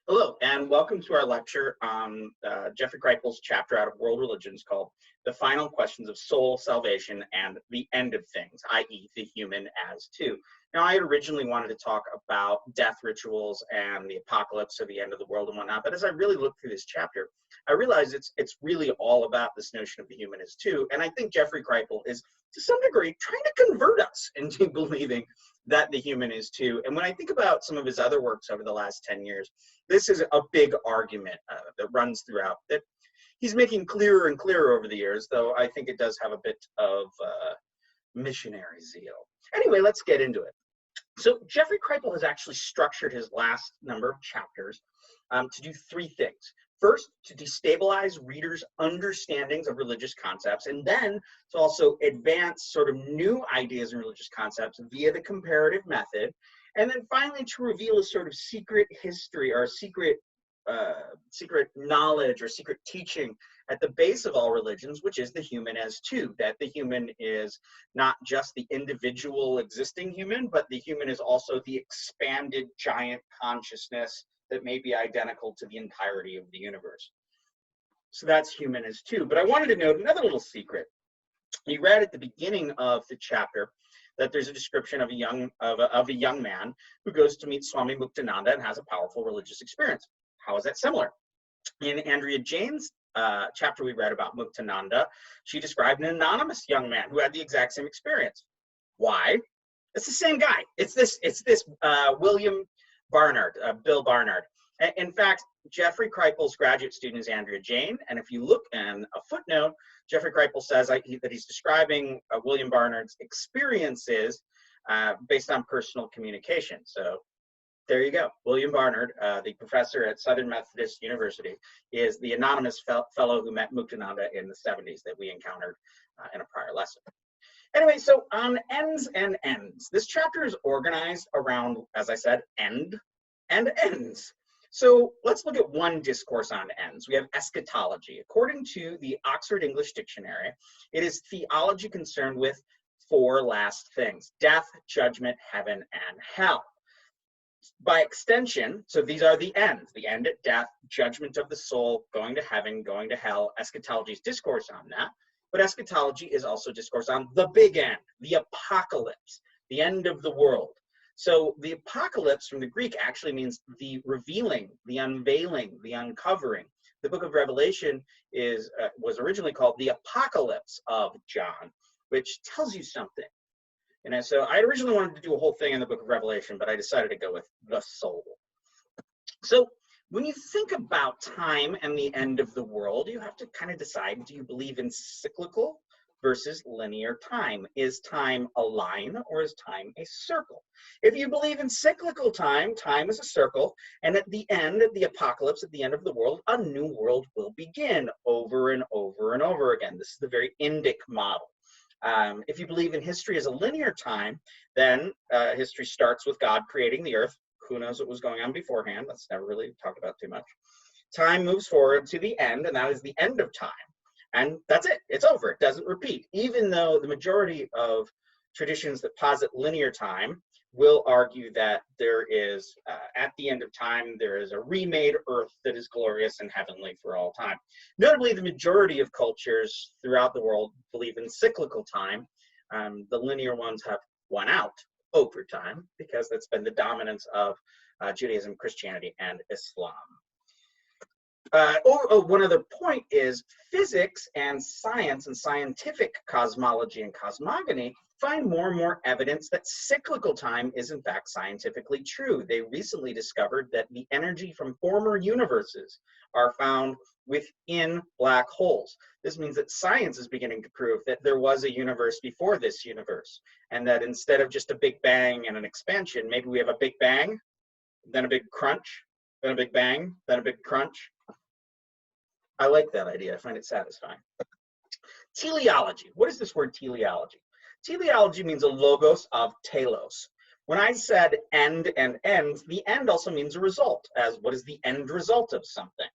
Hello, and welcome to our lecture on Jeffrey Kripal's chapter out of World Religions called The Final Questions of Soul, Salvation, and the End of Things, i.e. the human as two. Now, I had originally wanted to talk about death rituals and the apocalypse or the end of the world and whatnot, but as I really looked through this chapter, I realized it's really all about this notion of the human as two, and I think Jeffrey Kripal is, to some degree, trying to convert us into believing that the human is too. And when I think about some of his other works over the last 10 years, this is a big argument that runs throughout that he's making clearer and clearer over the years, though I think it does have a bit of missionary zeal. Anyway, let's get into it. So Jeffrey Kripal has actually structured his last number of chapters to do three things. First, to destabilize readers' understandings of religious concepts, and then to also advance sort of new ideas and religious concepts via the comparative method, and then finally to reveal a sort of secret history or secret knowledge or secret teaching at the base of all religions, which is the human as two, that the human is not just the individual existing human, but the human is also the expanded giant consciousness that may be identical to the entirety of the universe. So that's human as two. But I wanted to note another little secret. You read at the beginning of the chapter that there's a description of a young man who goes to meet Swami Muktananda and has a powerful religious experience. How is that similar? In Andrea Jane's chapter we read about Muktananda, she described an anonymous young man who had the exact same experience. Why? It's the same guy. It's this William Barnard, Bill Barnard. In fact, Jeffrey Kripal's graduate student is Andrea Jane, and if you look in a footnote, Jeffrey Kripal says that he's describing William Barnard's experiences based on personal communication. So there you go. William Barnard, the professor at Southern Methodist University, is the anonymous fellow who met Muktananda in the 70s that we encountered in a prior lesson. Anyway, so on ends and ends. This chapter is organized around, as I said, end and ends. So let's look at one discourse on ends. We have eschatology. According to the Oxford English Dictionary, it is theology concerned with four last things: death, judgment, heaven, and hell. By extension, so these are the ends at death, judgment of the soul, going to heaven, going to hell. Eschatology is discourse on that. But eschatology is also discourse on the big end, the apocalypse, the end of the world. So the apocalypse from the Greek actually means the revealing, the unveiling, the uncovering. The book of Revelation was originally called the Apocalypse of John, which tells you something. So I originally wanted to do a whole thing in the book of Revelation, but I decided to go with the soul. So when you think about time and the end of the world, you have to kind of decide, do you believe in cyclical versus linear time? Is time a line or is time a circle? If you believe in cyclical time, time is a circle, and at the end of the apocalypse, at the end of the world, a new world will begin over and over and over again. This is the very Indic model. If you believe in history as a linear time, then history starts with God creating the earth. Who knows what was going on beforehand? Let's never really talk about too much. Time moves forward to the end, and that is the end of time. And that's it. It's over. It doesn't repeat. Even though the majority of traditions that posit linear time will argue that there is, at the end of time, there is a remade earth that is glorious and heavenly for all time. Notably, the majority of cultures throughout the world believe in cyclical time. The linear ones have won out over time because that's been the dominance of Judaism, Christianity, and Islam. One other point is physics and science and scientific cosmology and cosmogony find more and more evidence that cyclical time is in fact scientifically true. They recently discovered that the energy from former universes are found within black holes. This means that science is beginning to prove that there was a universe before this universe, and that instead of just a big bang and an expansion, maybe we have a big bang, then a big crunch, then a big bang, then a big crunch. I like that idea. I find it satisfying. Teleology. What is this word teleology? Teleology means a logos of telos. When I said end and ends, the end also means a result, as what is the end result of something.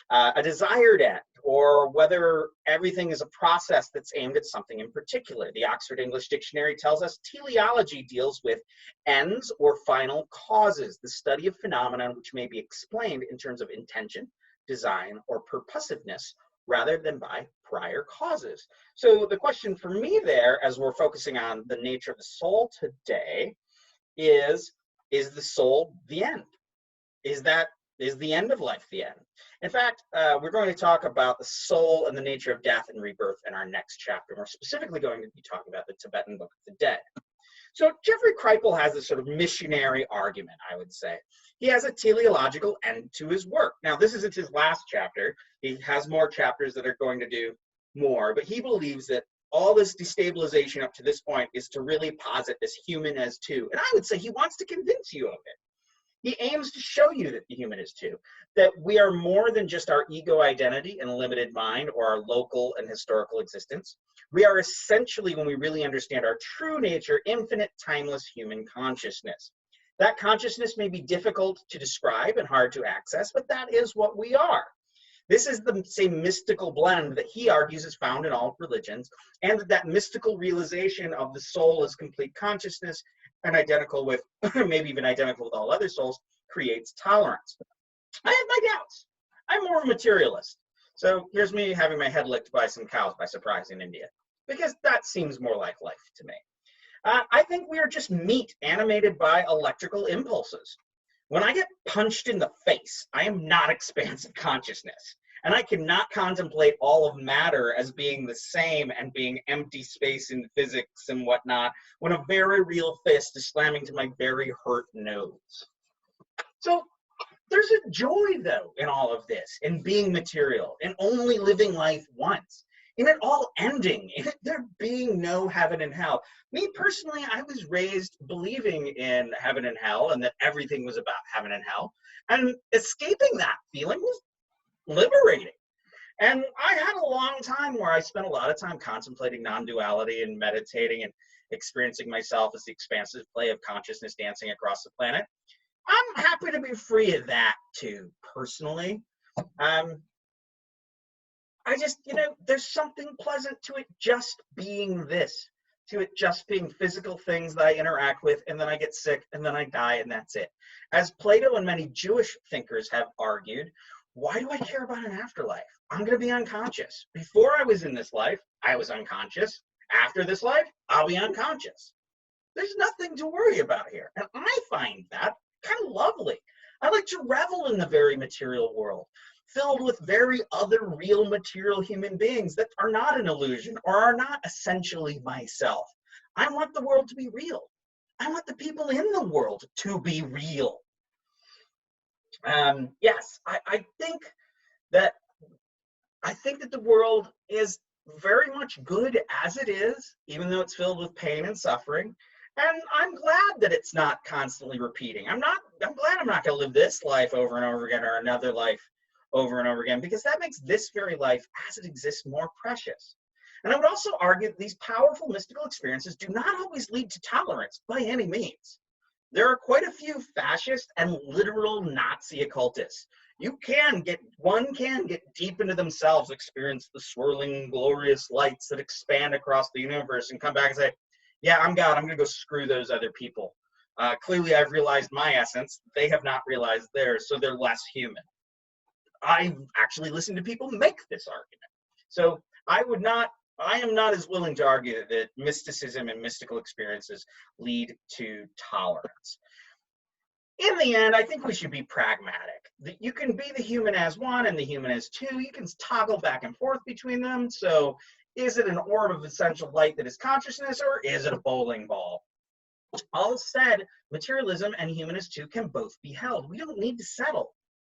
a desired end, or whether everything is a process that's aimed at something in particular. The Oxford English Dictionary tells us teleology deals with ends or final causes, the study of phenomena which may be explained in terms of intention, design, or purposiveness, rather than by prior causes. So the question for me there, as we're focusing on the nature of the soul today, is the soul the end? Is the end of life the end? In fact, we're going to talk about the soul and the nature of death and rebirth in our next chapter. We're specifically going to be talking about the Tibetan Book of the Dead. So Jeffrey Kripal has this sort of missionary argument, I would say. He has a teleological end to his work. Now, this isn't his last chapter. He has more chapters that are going to do more, but he believes that all this destabilization up to this point is to really posit this human as two. And I would say he wants to convince you of it. He aims to show you that the human is two, that we are more than just our ego identity and limited mind or our local and historical existence. We are essentially, when we really understand our true nature, infinite, timeless human consciousness. That consciousness may be difficult to describe and hard to access, but that is what we are. This is the same mystical blend that he argues is found in all religions, and that mystical realization of the soul as complete consciousness and identical with, maybe even identical with all other souls, creates tolerance. I have my doubts. I'm more of a materialist. So here's me having my head licked by some cows by surprise in India, because that seems more like life to me. I think we are just meat animated by electrical impulses. When I get punched in the face, I am not expansive consciousness. And I cannot contemplate all of matter as being the same and being empty space in physics and whatnot when a very real fist is slamming to my very hurt nose. So there's a joy, though, in all of this, in being material, in only living life once, in it all ending, in it there being no heaven and hell. Me personally, I was raised believing in heaven and hell and that everything was about heaven and hell. And escaping that feeling was liberating. And I had a long time where I spent a lot of time contemplating non-duality and meditating and experiencing myself as the expansive play of consciousness dancing across the planet. I'm happy to be free of that too, personally. I just, there's something pleasant to it just being this, to it just being physical things that I interact with, and then I get sick, and then I die, and that's it. As Plato and many Jewish thinkers have argued, why do I care about an afterlife? I'm going to be unconscious. Before I was in this life, I was unconscious. After this life, I'll be unconscious. There's nothing to worry about here. And I find that kind of lovely. I like to revel in the very material world, filled with very other real material human beings that are not an illusion or are not essentially myself. I want the world to be real. I want the people in the world to be real. Yes, I think that the world is very much good as it is, even though it's filled with pain and suffering. And I'm glad that it's not constantly repeating. I'm glad I'm not going to live this life over and over again or another life over and over again, because that makes this very life as it exists more precious. And I would also argue that these powerful mystical experiences do not always lead to tolerance by any means. There are quite a few fascist and literal Nazi occultists. One can get deep into themselves, experience the swirling, glorious lights that expand across the universe, and come back and say, yeah, I'm God, I'm going to go screw those other people. Clearly, I've realized my essence. They have not realized theirs, so they're less human. I've actually listened to people make this argument. So I am not as willing to argue that mysticism and mystical experiences lead to tolerance. In the end, I think we should be pragmatic. You can be the human as one and the human as two. You can toggle back and forth between them. So is it an orb of essential light that is consciousness, or is it a bowling ball? All said, materialism and human as two can both be held. We don't need to settle.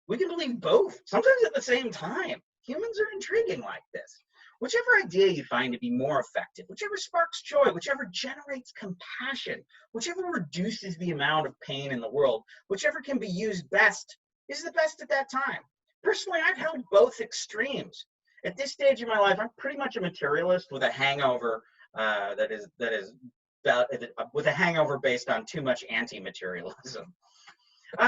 We can believe both, sometimes at the same time. Humans are intriguing like this. Whichever idea you find to be more effective, whichever sparks joy, whichever generates compassion, whichever reduces the amount of pain in the world, whichever can be used best, is the best at that time. Personally, I've held both extremes. At this stage in my life, I'm pretty much a materialist with a hangover with a hangover based on too much anti-materialism.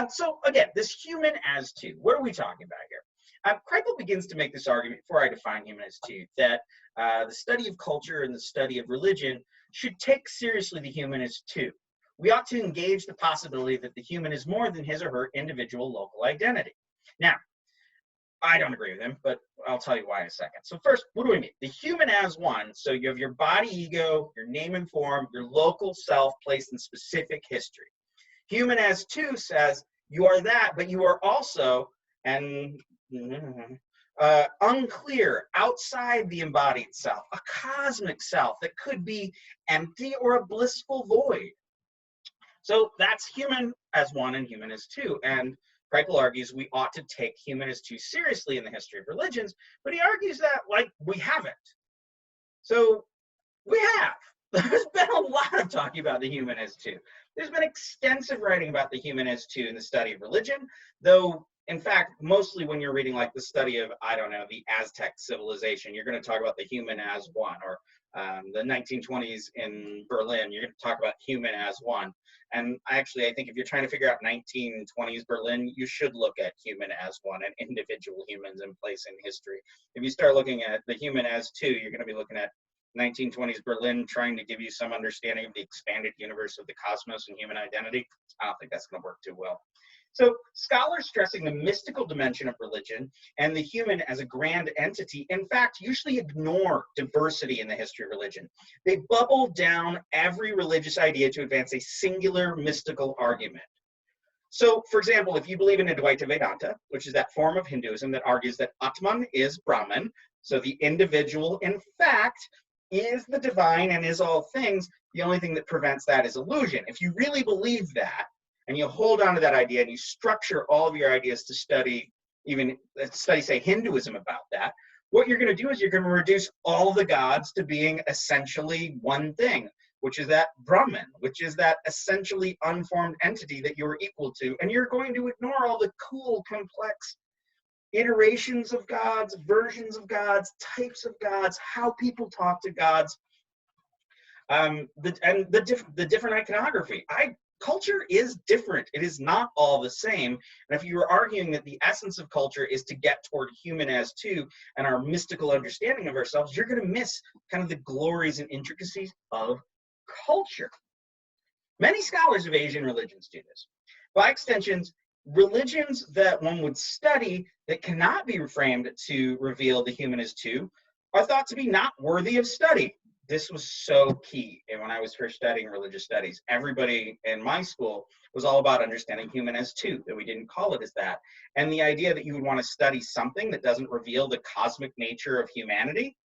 So again, this human as two, what are we talking about here? Kripal begins to make this argument, before I define human as two, that the study of culture and the study of religion should take seriously the human as two. We ought to engage the possibility that the human is more than his or her individual local identity. Now, I don't agree with him, but I'll tell you why in a second. So first, what do we mean? The human as one, so you have your body ego, your name and form, your local self placed in specific history. Human as two says you are that, but you are also, and unclear, outside the embodied self, a cosmic self that could be empty or a blissful void. So that's human as one and human as two. And Kripal argues we ought to take human as two seriously in the history of religions, but he argues that, like, we haven't. So we have. There's been a lot of talking about the human as two. There's been extensive writing about the human as two in the study of religion, though, in fact, mostly when you're reading like the study of, I don't know, the Aztec civilization, you're going to talk about the human as one, or the 1920s in Berlin, you're going to talk about human as one. And actually, I think if you're trying to figure out 1920s Berlin, you should look at human as one and individual humans in place in history. If you start looking at the human as two, you're going to be looking at 1920s Berlin trying to give you some understanding of the expanded universe of the cosmos and human identity. I don't think that's going to work too well. So scholars stressing the mystical dimension of religion and the human as a grand entity, in fact, usually ignore diversity in the history of religion. They bubble down every religious idea to advance a singular mystical argument. So, for example, if you believe in Advaita Vedanta, which is that form of Hinduism that argues that Atman is Brahman, so the individual, in fact, is the divine and is all things, the only thing that prevents that is illusion. If you really believe that, and you hold on to that idea and you structure all of your ideas to study, even study, say, Hinduism about that, what you're going to do is you're going to reduce all the gods to being essentially one thing, which is that Brahman, which is that essentially unformed entity that you're equal to. And you're going to ignore all the cool, complex iterations of gods, versions of gods, types of gods, how people talk to gods, the different iconography. Culture is different. It is not all the same. And if you were arguing that the essence of culture is to get toward human as two and our mystical understanding of ourselves, you're going to miss kind of the glories and intricacies of culture. Many scholars of Asian religions do this. By extensions, religions that one would study that cannot be reframed to reveal the human as two are thought to be not worthy of study. This was so key. And when I was first studying religious studies, everybody in my school was all about understanding human as two, that we didn't call it as that. And the idea that you would want to study something that doesn't reveal the cosmic nature of humanity,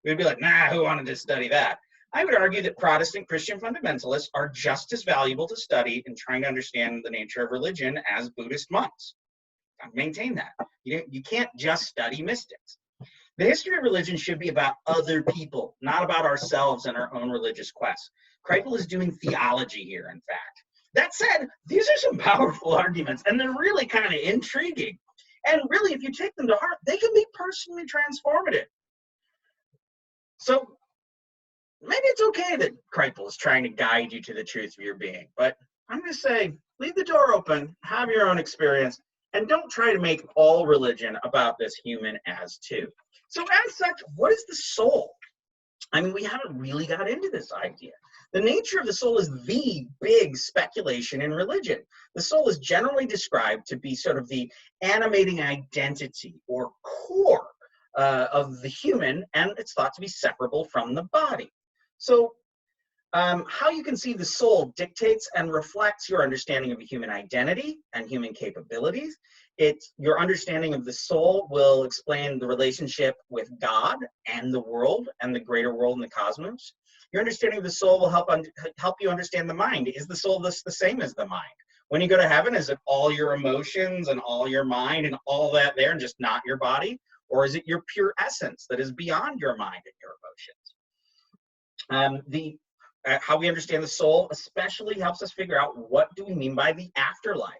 we'd be like, nah, who wanted to study that? I would argue that Protestant Christian fundamentalists are just as valuable to study in trying to understand the nature of religion as Buddhist monks. I maintain that. You can't just study mystics. The history of religion should be about other people, not about ourselves and our own religious quests. Kripal is doing theology here, in fact. That said, these are some powerful arguments, and they're really kind of intriguing. And really, if you take them to heart, they can be personally transformative. So maybe it's okay that Kripal is trying to guide you to the truth of your being, but I'm going to say, leave the door open, have your own experience, and don't try to make all religion about this human as two. So as such, what is the soul? I mean, we haven't really got into this idea. The nature of the soul is the big speculation in religion. The soul is generally described to be sort of the animating identity or core of the human, and it's thought to be separable from the body. So how you conceive the soul dictates and reflects your understanding of a human identity and human capabilities. Your understanding of the soul will explain the relationship with God and the world and the greater world and the cosmos. Your understanding of the soul will help you understand the mind. Is the soul the same as the mind? When you go to heaven, is it all your emotions and all your mind and all that there and just not your body? Or is it your pure essence that is beyond your mind and your emotions? How we understand the soul especially helps us figure out what do we mean by the afterlife.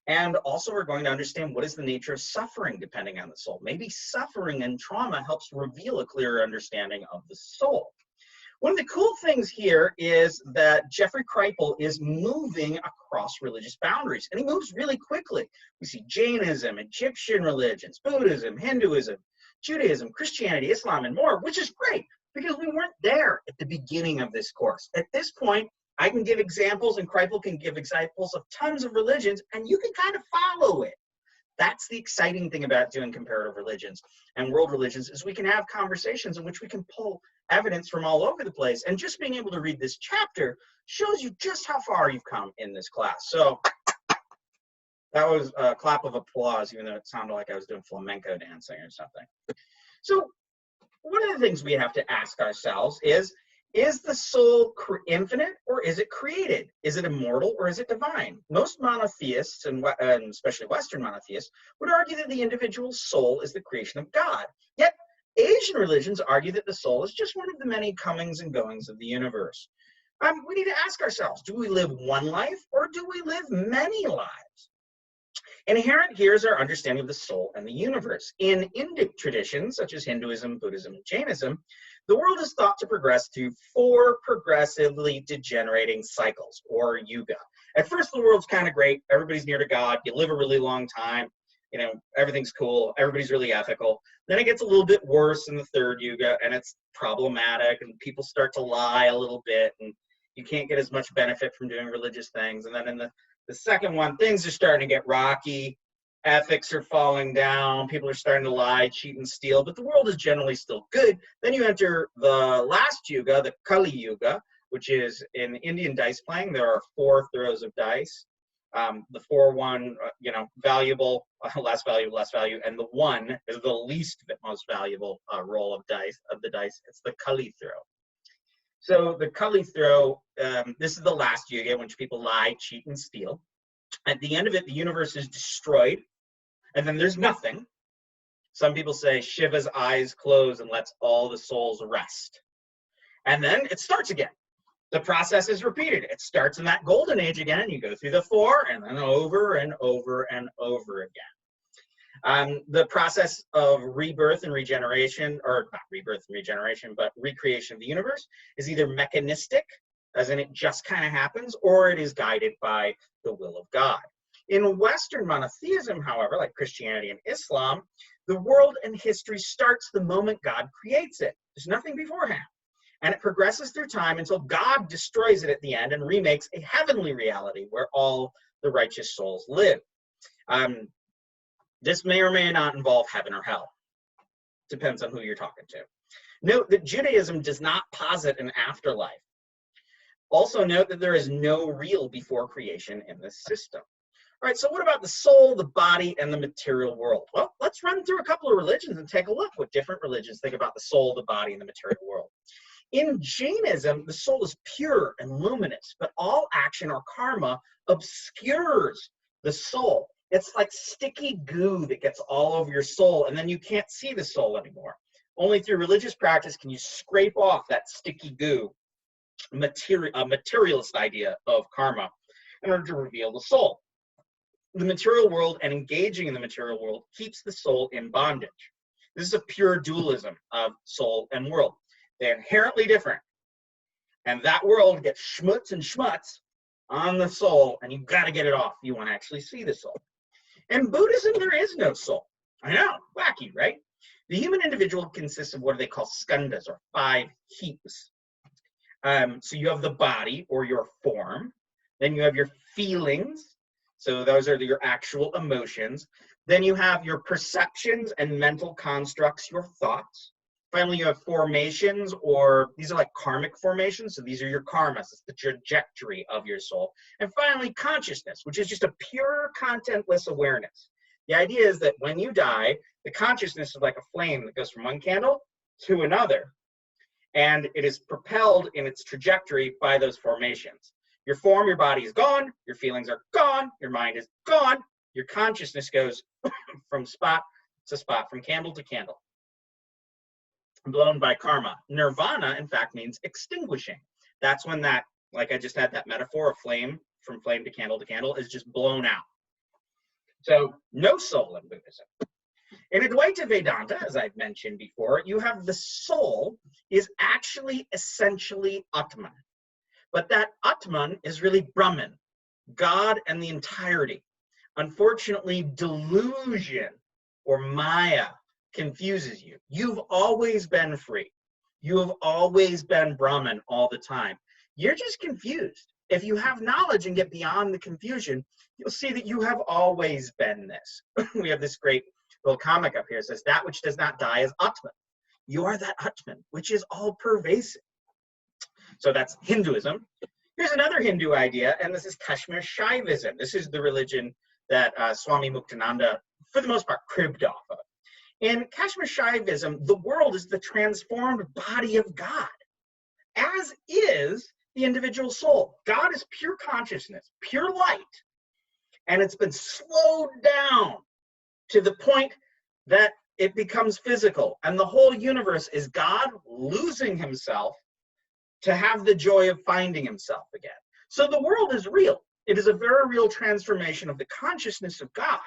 And also we're going to understand what is the nature of suffering depending on the soul. Maybe suffering and trauma helps reveal a clearer understanding of the soul. One of the cool things here is that Jeffrey Kripal is moving across religious boundaries, and he moves really quickly. We see Jainism, Egyptian religions, Buddhism, Hinduism, Judaism, Christianity, Islam, and more, which is great because we weren't there at the beginning of this course. At this point, I can give examples, and Kripal can give examples of tons of religions, and you can kind of follow it. That's the exciting thing about doing comparative religions and world religions, is we can have conversations in which we can pull evidence from all over the place. And just being able to read this chapter shows you just how far you've come in this class. So that was a clap of applause, even though it sounded like I was doing flamenco dancing or something. So one of the things we have to ask ourselves is the soul infinite or is it created? Is it immortal or is it divine? Most monotheists, and especially Western monotheists, would argue that the individual soul is the creation of God. Yet Asian religions argue that the soul is just one of the many comings and goings of the universe. We need to ask ourselves, do we live one life or do we live many lives? Inherent here is our understanding of the soul and the universe. In Indic traditions, such as Hinduism, Buddhism, and Jainism, the world is thought to progress through 4 progressively degenerating cycles, or yuga. At first, the world's kind of great. Everybody's near to God. You live a really long time. You know, everything's cool. Everybody's really ethical. Then it gets a little bit worse in the 3rd yuga, and it's problematic, and people start to lie a little bit, and you can't get as much benefit from doing religious things. And then in the 2nd one, things are starting to get rocky. Ethics are falling down. People are starting to lie, cheat, and steal, but the world is generally still good. Then you enter the last yuga, the Kali Yuga, which is in Indian dice playing. There are 4 throws of dice. The 4-1, valuable, less value, and the 1 is the least most valuable roll of the dice. It's the Kali throw. So the Kali throw, this is the last yuga in which people lie, cheat, and steal. At the end of it, the universe is destroyed, and then there's nothing. Some people say Shiva's eyes close and lets all the souls rest. And then it starts again. The process is repeated. It starts in that golden age again, and you go through the 4, and then over and over and over again. The process of rebirth and regeneration, or not rebirth and regeneration, but recreation of the universe is either mechanistic, as in it just kind of happens, or it is guided by the will of God. In Western monotheism, however, like Christianity and Islam, the world and history starts the moment God creates it. There's nothing beforehand. And it progresses through time until God destroys it at the end and remakes a heavenly reality where all the righteous souls live. This may or may not involve heaven or hell. Depends on who you're talking to. Note that Judaism does not posit an afterlife. Also note that there is no real before creation in this system. All right, so what about the soul, the body, and the material world? Well, let's run through a couple of religions and take a look what different religions think about the soul, the body, and the material world. In Jainism, the soul is pure and luminous, but all action or karma obscures the soul. It's like sticky goo that gets all over your soul, and then you can't see the soul anymore. Only through religious practice can you scrape off that sticky goo, a materialist idea of karma, in order to reveal the soul. The material world and engaging in the material world keeps the soul in bondage. This is a pure dualism of soul and world. They're inherently different. And that world gets schmutz and schmutz on the soul, and you've got to get it off. You want to actually see the soul. In Buddhism, there is no soul. I know, wacky, right? The human individual consists of what they call skandhas, or 5 heaps. So you have the body, or your form. Then you have your feelings. So those are your actual emotions. Then you have your perceptions and mental constructs, your thoughts. Finally, you have formations, or these are like karmic formations. So these are your karmas. It's the trajectory of your soul. And finally, consciousness, which is just a pure contentless awareness. The idea is that when you die, the consciousness is like a flame that goes from one candle to another. And it is propelled in its trajectory by those formations. Your form, your body is gone. Your feelings are gone. Your mind is gone. Your consciousness goes from spot to spot, from candle to candle, blown by karma. Nirvana, in fact, means extinguishing. That's when that, like I just had that metaphor of flame, from flame to candle, is just blown out. So no soul in Buddhism. In Advaita Vedanta, as I've mentioned before, you have the soul is actually essentially Atman. But that Atman is really Brahman, God and the entirety. Unfortunately, delusion or Maya confuses you. You've always been free. You have always been Brahman all the time. You're just confused. If you have knowledge and get beyond the confusion, you'll see that you have always been this. We have this great little comic up here. It says, that which does not die is Atman. You are that Atman, which is all pervasive. So that's Hinduism. Here's another Hindu idea, and this is Kashmir Shaivism. This is the religion that Swami Muktananda, for the most part, cribbed off of. In Kashmir Shaivism, the world is the transformed body of God, as is the individual soul. God is pure consciousness, pure light, and it's been slowed down to the point that it becomes physical, and the whole universe is God losing himself to have the joy of finding himself again. So the world is real. It is a very real transformation of the consciousness of God,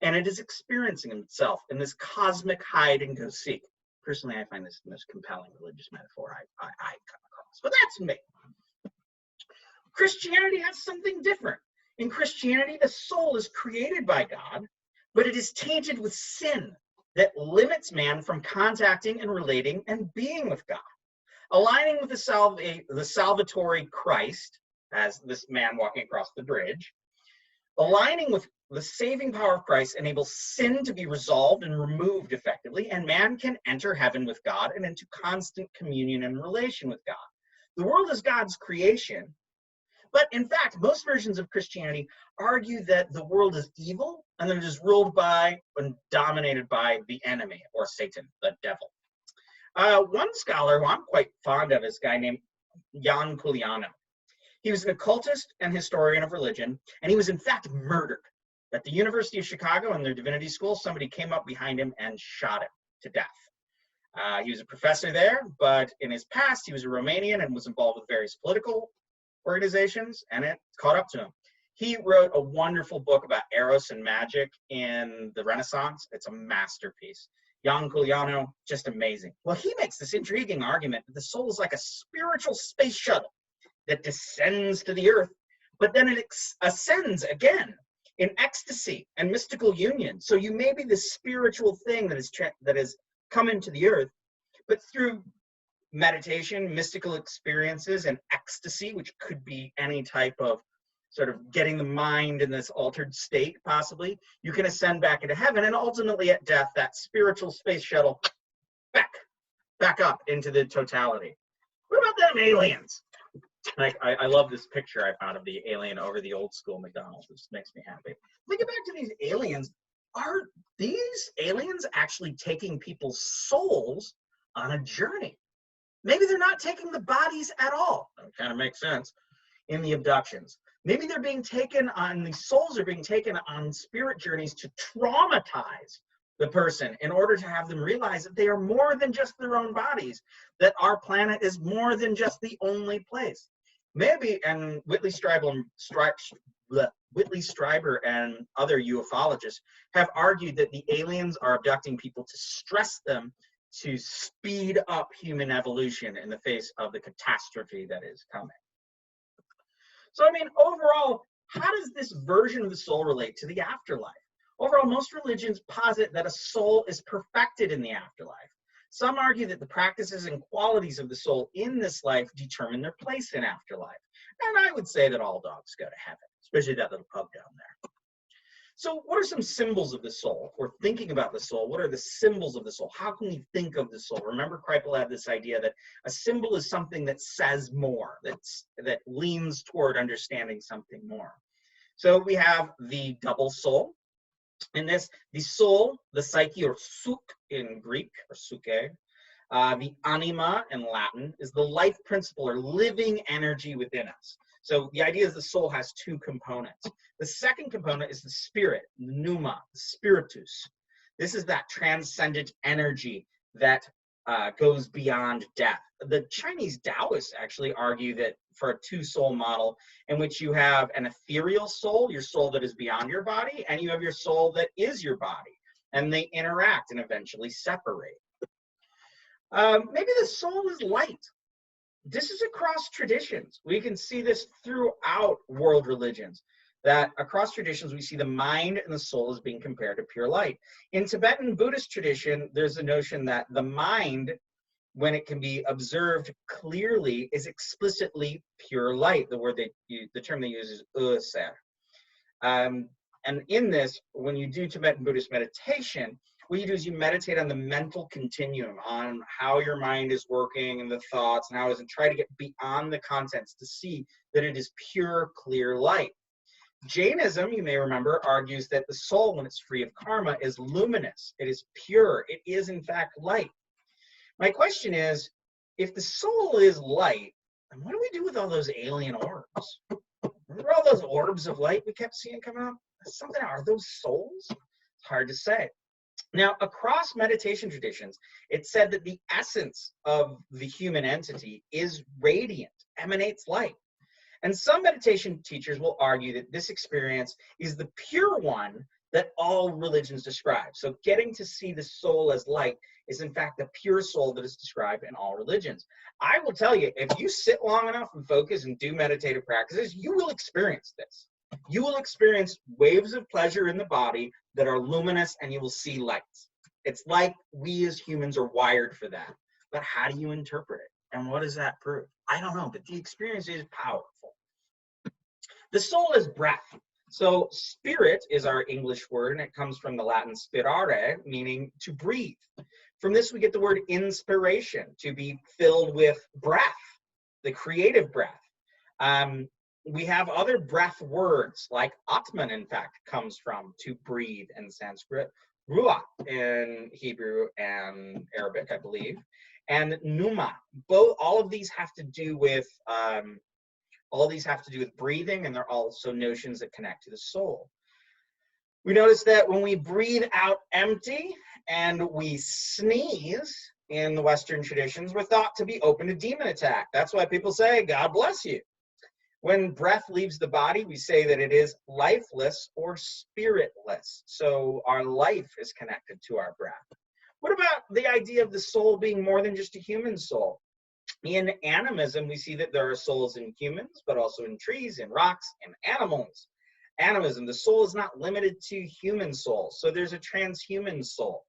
and it is experiencing itself in this cosmic hide and go seek. Personally, I find this the most compelling religious metaphor I come across, but that's me. Christianity has something different. In Christianity, the soul is created by God, but it is tainted with sin that limits man from contacting and relating and being with God. Aligning with the salvatory Christ, as this man walking across the bridge, aligning with the saving power of Christ enables sin to be resolved and removed effectively, and man can enter heaven with God and into constant communion and relation with God. The world is God's creation, but in fact, most versions of Christianity argue that the world is evil and that it is ruled by and dominated by the enemy, or Satan, the devil. One scholar who I'm quite fond of is a guy named Jan Kuliano. He was an occultist and historian of religion, and he was in fact murdered. At the University of Chicago in their divinity school, somebody came up behind him and shot him to death. He was a professor there, but in his past, he was a Romanian and was involved with various political organizations, and it caught up to him. He wrote a wonderful book about Eros and magic in the Renaissance. It's a masterpiece. Jan Kuliano, just amazing. Well, he makes this intriguing argument that the soul is like a spiritual space shuttle that descends to the earth, but then it ascends again in ecstasy and mystical union. So you may be this spiritual thing that has come into the earth, but through meditation, mystical experiences, and ecstasy, which could be any type of sort of getting the mind in this altered state, possibly, you can ascend back into heaven, and ultimately at death, that spiritual space shuttle back up into the totality. What about them aliens? I love this picture I found of the alien over the old school McDonald's. This makes me happy. Think back to these aliens. Are these aliens actually taking people's souls on a journey? Maybe they're not taking the bodies at all. That kind of makes sense in the abductions. Maybe they're being taken on, the souls are being taken on spirit journeys to traumatize the person in order to have them realize that they are more than just their own bodies, that our planet is more than just the only place. Maybe, and Whitley Strieber and other ufologists have argued that the aliens are abducting people to stress them to speed up human evolution in the face of the catastrophe that is coming. So, I mean, overall, how does this version of the soul relate to the afterlife? Overall, most religions posit that a soul is perfected in the afterlife. Some argue that the practices and qualities of the soul in this life determine their place in afterlife. And I would say that all dogs go to heaven, especially that little pug down there. So what are some symbols of the soul? If we're thinking about the soul, what are the symbols of the soul? How can we think of the soul? Remember, Kripal had this idea that a symbol is something that says more, that leans toward understanding something more. So we have the double soul. In this, the soul, the psyche, or suk in Greek, or suke, the anima in Latin, is the life principle or living energy within us. So the idea is the soul has two components. The second component is the spirit, the pneuma, the spiritus. This is that transcendent energy that goes beyond death. The Chinese Taoists actually argue that for a two-soul model in which you have an ethereal soul, your soul that is beyond your body, and you have your soul that is your body. and they interact and eventually separate. Maybe the soul is light. This is across traditions. We can see this throughout world religions, that across traditions we see the mind and the soul as being compared to pure light. In Tibetan Buddhist tradition, there's a notion that the mind, when it can be observed clearly, is explicitly pure light. The term they use is user. And in this, when you do Tibetan Buddhist meditation, what you do is you meditate on the mental continuum, on how your mind is working and the thoughts and how it is, and try to get beyond the contents to see that it is pure, clear light. Jainism, you may remember, argues that the soul, when it's free of karma, is luminous. It is pure. It is, in fact, light. My question is, if the soul is light, then what do we do with all those alien orbs? Remember all those orbs of light we kept seeing coming up? Are those souls? It's hard to say. Now, across meditation traditions, it's said that the essence of the human entity is radiant, emanates light. And some meditation teachers will argue that this experience is the pure one that all religions describe. So getting to see the soul as light is in fact the pure soul that is described in all religions. I will tell you, if you sit long enough and focus and do meditative practices, you will experience this. You will experience waves of pleasure in the body that are luminous, and you will see lights. It's like we as humans are wired for that. But how do you interpret it? And what does that prove? I don't know, but the experience is powerful. The soul is breath. So spirit is our English word, and it comes from the Latin spirare, meaning to breathe. From this, we get the word inspiration, to be filled with breath, the creative breath. We have other breath words, like Atman, in fact, comes from to breathe in Sanskrit, Ruach in Hebrew and Arabic, I believe, and Pneuma. All of these have to do with breathing, and they're also notions that connect to the soul. We notice that when we breathe out empty and we sneeze in the Western traditions, we're thought to be open to demon attack. That's why people say, God bless you. When breath leaves the body, we say that it is lifeless or spiritless. So our life is connected to our breath. What about the idea of the soul being more than just a human soul? In animism, we see that there are souls in humans, but also in trees, in rocks, in animals. Animism, the soul is not limited to human souls. So there's a transhuman soul.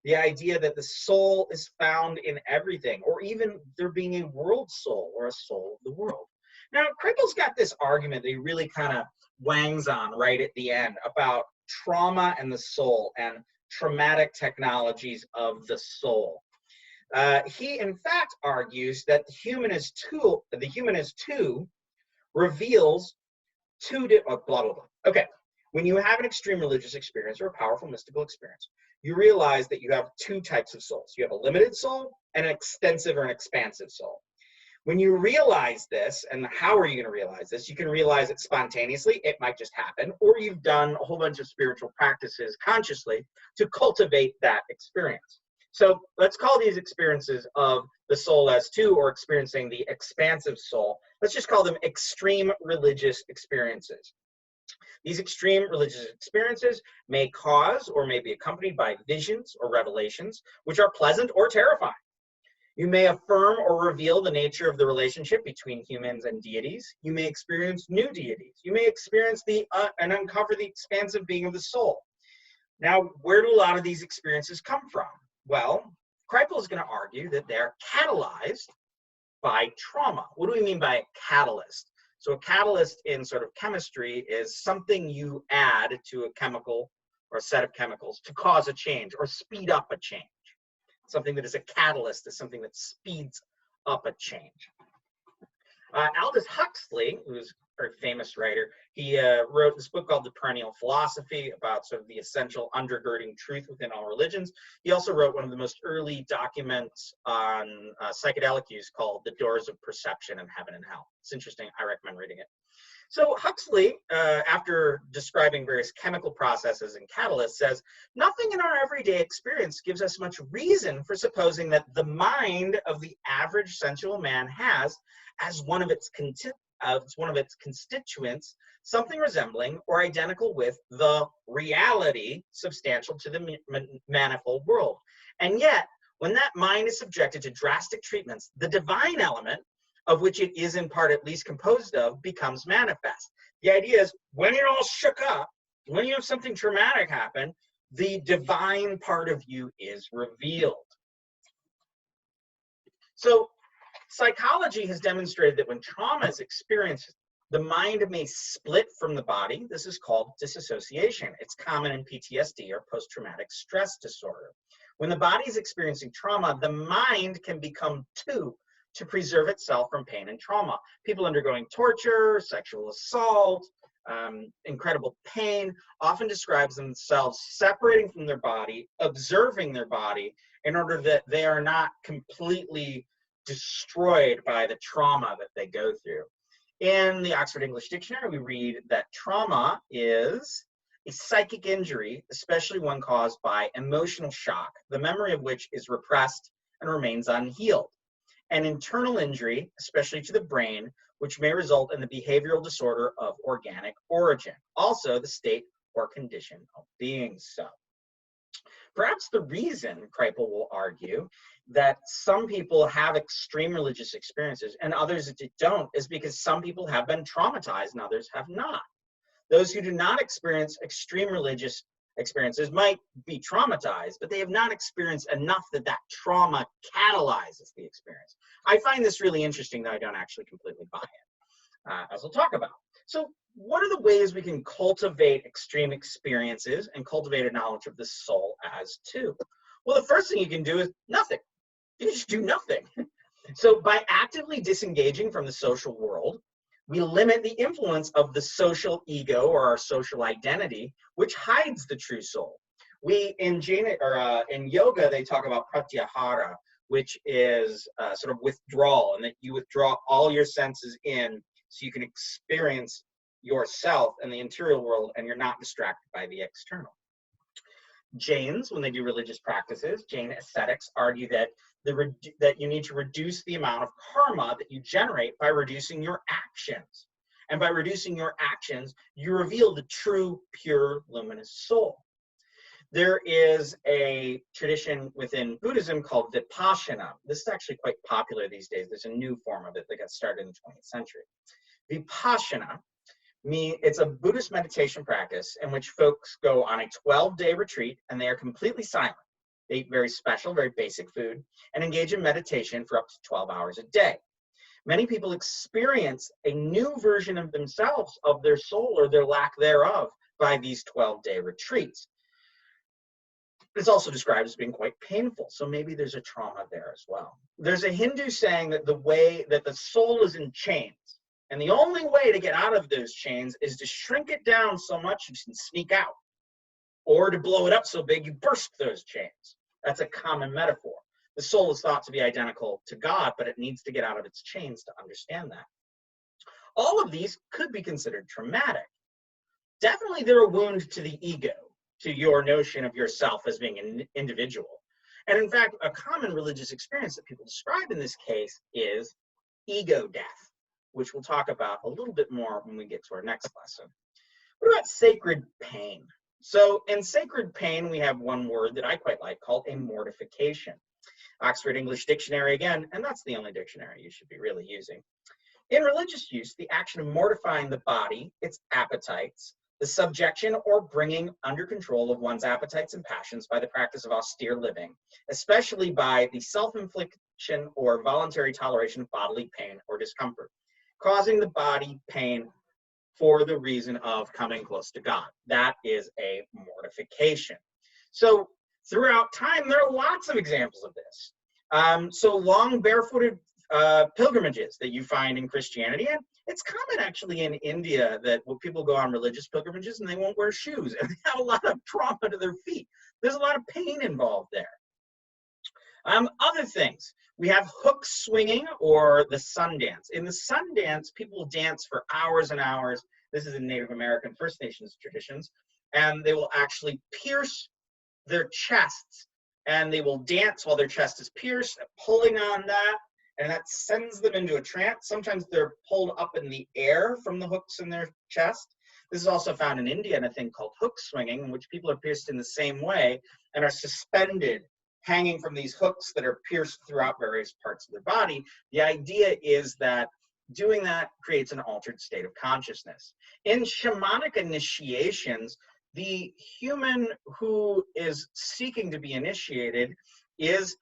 The idea that the soul is found in everything, or even there being a world soul or a soul of the world. Now, Kripal's got this argument that he really kind of wangs on right at the end about trauma and the soul and traumatic technologies of the soul. He, in fact, argues that the human is two reveals two blah, blah, blah. Okay, when you have an extreme religious experience or a powerful mystical experience, you realize that you have two types of souls. You have a limited soul and an extensive or an expansive soul. When you realize this, and how are you going to realize this? You can realize it spontaneously. It might just happen, or you've done a whole bunch of spiritual practices consciously to cultivate that experience. So let's call these experiences of the soul as two, or experiencing the expansive soul, let's just call them extreme religious experiences. These extreme religious experiences may cause or may be accompanied by visions or revelations, which are pleasant or terrifying. You may affirm or reveal the nature of the relationship between humans and deities. You may experience new deities. You may experience and uncover the expansive being of the soul. Now, where do a lot of these experiences come from? Well, Kripal is going to argue that they're catalyzed by trauma. What do we mean by a catalyst? So a catalyst in sort of chemistry is something you add to a chemical or a set of chemicals to cause a change or speed up a change. Something that is a catalyst is something that speeds up a change. Aldous Huxley, who's a very famous writer, he wrote this book called The Perennial Philosophy about sort of the essential undergirding truth within all religions. He also wrote one of the most early documents on psychedelic use called The Doors of Perception in Heaven and Hell. It's interesting. I recommend reading it. So Huxley, after describing various chemical processes and catalysts, says, nothing in our everyday experience gives us much reason for supposing that the mind of the average sensual man has, as one of its as one of its constituents something resembling or identical with the reality substantial to the manifold world. And yet, when that mind is subjected to drastic treatments, the divine element, of which it is in part at least composed of, becomes manifest. The idea is, when you're all shook up, when you have something traumatic happen, the divine part of you is revealed. So psychology has demonstrated that when trauma is experienced, the mind may split from the body. This is called disassociation. It's common in PTSD, or post-traumatic stress disorder. When the body is experiencing trauma, the mind can become two to preserve itself from pain and trauma. People undergoing torture, sexual assault, incredible pain, often describes themselves separating from their body, observing their body, in order that they are not completely destroyed by the trauma that they go through. In the Oxford English Dictionary, we read that trauma is a psychic injury, especially one caused by emotional shock, the memory of which is repressed and remains unhealed. An internal injury, especially to the brain, which may result in the behavioral disorder of organic origin. Also, the state or condition of being so. Perhaps the reason, Kripal will argue, that some people have extreme religious experiences and others that don't is because some people have been traumatized and others have not. Those who do not experience extreme religious experiences might be traumatized, but they have not experienced enough that that trauma catalyzes the experience. I find this really interesting, though I don't actually completely buy it, as we'll talk about. So what are the ways we can cultivate extreme experiences and cultivate a knowledge of the soul as two? Well, the first thing you can do is nothing. You just do nothing. So by actively disengaging from the social world, we limit the influence of the social ego, or our social identity, which hides the true soul. In yoga, they talk about pratyahara, which is sort of withdrawal, and that you withdraw all your senses in so you can experience yourself and the interior world, and you're not distracted by the external. Jains, when they do religious practices, Jain ascetics argue that that you need to reduce the amount of karma that you generate by reducing your actions. And by reducing your actions, you reveal the true, pure, luminous soul. There is a tradition within Buddhism called Vipassana. This is actually quite popular these days. There's a new form of it that got started in the 20th century. Vipassana, it's a Buddhist meditation practice in which folks go on a 12-day retreat and they are completely silent. They eat very special, very basic food and engage in meditation for up to 12 hours a day. Many people experience a new version of themselves, of their soul or their lack thereof, by these 12-day retreats. It's also described as being quite painful, so maybe there's a trauma there as well. There's a Hindu saying that the way that the soul is in chains, and the only way to get out of those chains is to shrink it down so much you can sneak out, or to blow it up so big you burst those chains. That's a common metaphor. The soul is thought to be identical to God, but it needs to get out of its chains to understand that. All of these could be considered traumatic. Definitely they're a wound to the ego, to your notion of yourself as being an individual. And in fact, a common religious experience that people describe in this case is ego death, which we'll talk about a little bit more when we get to our next lesson. What about sacred pain? So in sacred pain, we have one word that I quite like called a mortification. Oxford English Dictionary again, and that's the only dictionary you should be really using. In religious use, the action of mortifying the body, its appetites, the subjection or bringing under control of one's appetites and passions by the practice of austere living, especially by the self-infliction or voluntary toleration of bodily pain or discomfort, causing the body pain for the reason of coming close to God. That is a mortification. So throughout time, there are lots of examples of this. So long barefooted pilgrimages that you find in Christianity, and it's common actually in India that people go on religious pilgrimages and they won't wear shoes, and they have a lot of trauma to their feet. There's a lot of pain involved there. Other things, we have hook swinging or the sun dance. In the sun dance, people dance for hours and hours. This is in Native American First Nations traditions, and they will actually pierce their chests, and they will dance while their chest is pierced, pulling on that, and that sends them into a trance. Sometimes they're pulled up in the air from the hooks in their chest. This is also found in India in a thing called hook swinging, in which people are pierced in the same way and are suspended, hanging from these hooks that are pierced throughout various parts of their body. The idea is that doing that creates an altered state of consciousness. In shamanic initiations, the human who is seeking to be initiated is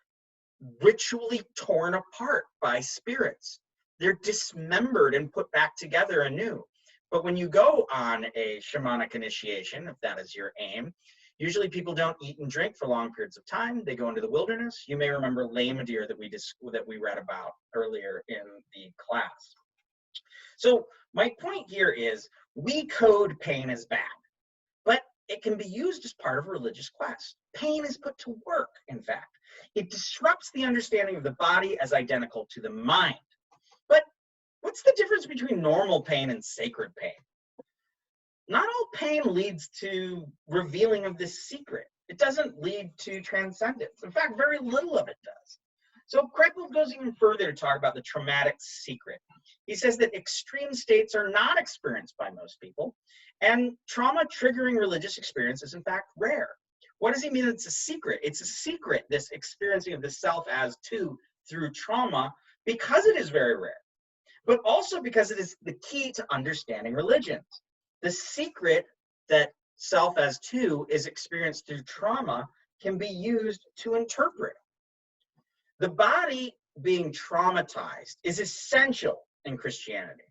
ritually torn apart by spirits. They're dismembered and put back together anew. But when you go on a shamanic initiation, if that is your aim, usually people don't eat and drink for long periods of time. They go into the wilderness. You may remember Lamdir that we read about earlier in the class. So my point here is we code pain as bad, but it can be used as part of a religious quest. Pain is put to work, in fact. It disrupts the understanding of the body as identical to the mind. But what's the difference between normal pain and sacred pain? Not all pain leads to revealing of this secret. It doesn't lead to transcendence. In fact, very little of it does. So Kripal goes even further to talk about the traumatic secret. He says that extreme states are not experienced by most people, and trauma-triggering religious experience is in fact rare. What does he mean it's a secret? It's a secret, this experiencing of the self as two through trauma, because it is very rare, but also because it is the key to understanding religions. The secret that self as two is experienced through trauma can be used to interpret. The body being traumatized is essential in Christianity.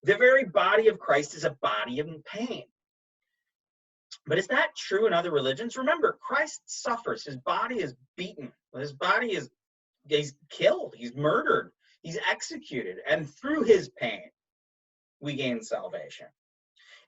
The very body of Christ is a body in pain. But is that true in other religions? Remember, Christ suffers. His body is beaten. His body is he's killed. He's murdered. He's executed. And through his pain, we gain salvation.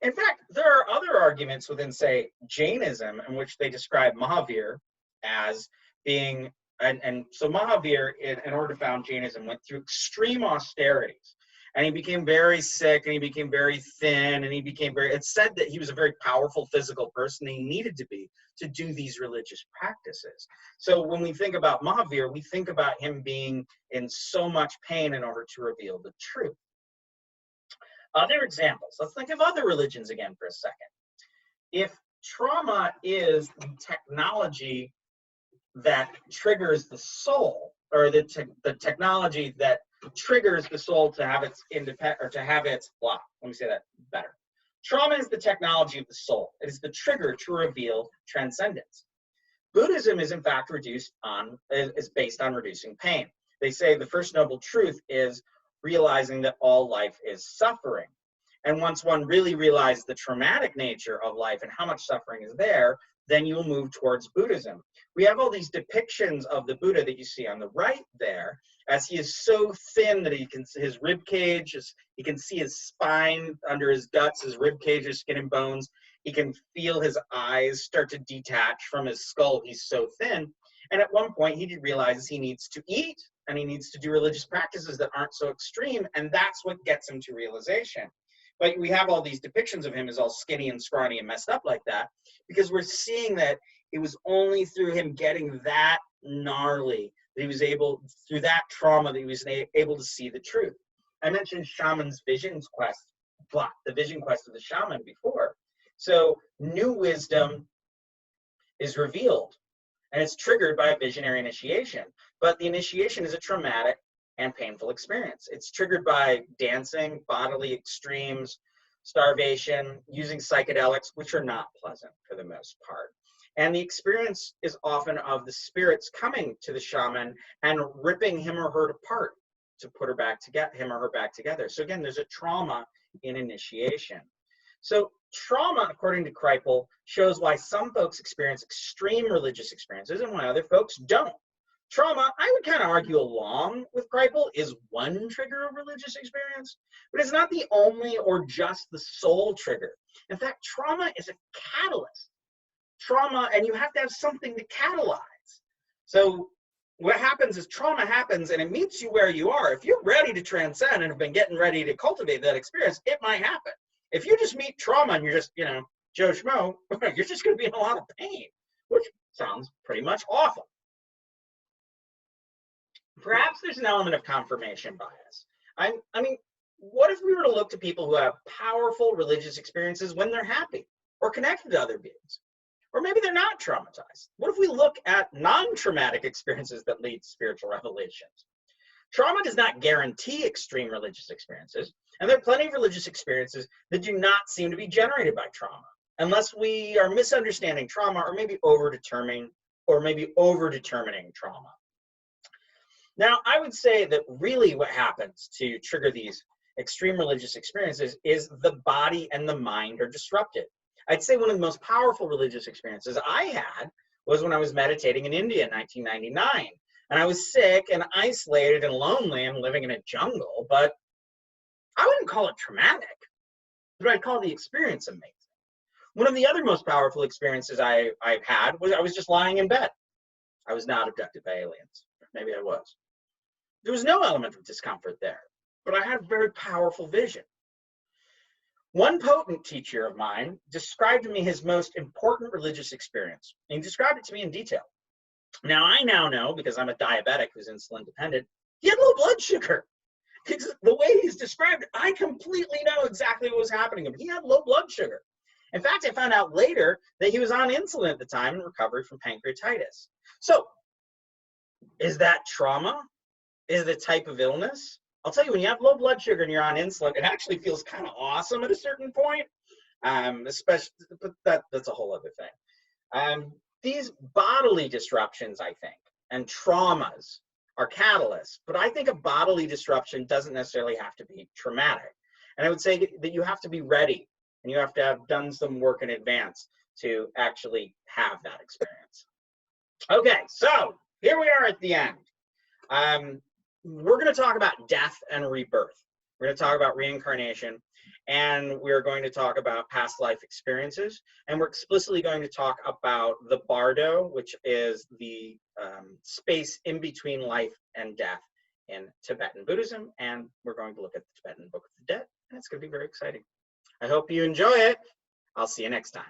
In fact, there are other arguments within, say, Jainism, in which they describe Mahavir as being, and so Mahavir, in order to found Jainism, went through extreme austerities. And he became very sick, and he became very thin, and he became very, it's said that he was a very powerful physical person, and he needed to be to do these religious practices. So when we think about Mahavir, we think about him being in so much pain in order to reveal the truth. Other examples, let's think of other religions again for a second. If trauma is the technology that triggers the soul, or the technology that triggers the soul to have its let me say that better. Trauma is the technology of the soul. It is the trigger to reveal transcendence. Buddhism is in fact based on reducing pain. They say the first noble truth is realizing that all life is suffering. And once one really realizes the traumatic nature of life and how much suffering is there, then you'll move towards Buddhism. We have all these depictions of the Buddha that you see on the right there, as he is so thin that his rib cage, you can see his spine under his guts, his rib cage, his skin and bones. He can feel his eyes start to detach from his skull. He's so thin. And at one point, he realizes he needs to eat, and he needs to do religious practices that aren't so extreme, and that's what gets him to realization. But we have all these depictions of him as all skinny and scrawny and messed up like that, because we're seeing that it was only through him getting that gnarly that he was able, through that trauma, that he was able to see the truth. I mentioned shaman's vision quest, the vision quest of the shaman before. So new wisdom is revealed, and it's triggered by a visionary initiation. But the initiation is a traumatic and painful experience. It's triggered by dancing, bodily extremes, starvation, using psychedelics, which are not pleasant for the most part. And the experience is often of the spirits coming to the shaman and ripping him or her apart to put him or her back together. So again, there's a trauma in initiation. So trauma, according to Kripal, shows why some folks experience extreme religious experiences and why other folks don't. Trauma, I would kind of argue along with Kripal, is one trigger of religious experience, but it's not the only or just the sole trigger. In fact, trauma is a catalyst. Trauma, and you have to have something to catalyze. So what happens is trauma happens and it meets you where you are. If you're ready to transcend and have been getting ready to cultivate that experience, it might happen. If you just meet trauma and you're just, Joe Schmo, you're just going to be in a lot of pain, which sounds pretty much awful. Perhaps there's an element of confirmation bias. I mean, what if we were to look to people who have powerful religious experiences when they're happy or connected to other beings? Or maybe they're not traumatized. What if we look at non-traumatic experiences that lead to spiritual revelations? Trauma does not guarantee extreme religious experiences, and there are plenty of religious experiences that do not seem to be generated by trauma, unless we are misunderstanding trauma or maybe over-determining trauma. Now, I would say that really what happens to trigger these extreme religious experiences is the body and the mind are disrupted. I'd say one of the most powerful religious experiences I had was when I was meditating in India in 1999. And I was sick and isolated and lonely and living in a jungle, but I wouldn't call it traumatic, but I'd call the experience amazing. One of the other most powerful experiences I've had was I was just lying in bed. I was not abducted by aliens. Maybe I was. There was no element of discomfort there, but I had a very powerful vision. One potent teacher of mine described to me his most important religious experience, and he described it to me in detail. Now, I now know, because I'm a diabetic who's insulin dependent, he had low blood sugar. The way he's described it, I completely know exactly what was happening to him. He had low blood sugar. In fact, I found out later that he was on insulin at the time in recovery from pancreatitis. So, is that trauma? Is it a type of illness? I'll tell you, when you have low blood sugar and you're on insulin, it actually feels kind of awesome at a certain point, especially, but that's a whole other thing. These bodily disruptions, I think, and traumas are catalysts, but I think a bodily disruption doesn't necessarily have to be traumatic. And I would say that you have to be ready and you have to have done some work in advance to actually have that experience. Okay, so here we are at the end. We're going to talk about death and rebirth. We're going to talk about reincarnation, and we're going to talk about past life experiences, and we're explicitly going to talk about the bardo, which is the space in between life and death in Tibetan Buddhism, and we're going to look at the Tibetan Book of the Dead, and it's going to be very exciting. I hope you enjoy it. I'll see you next time.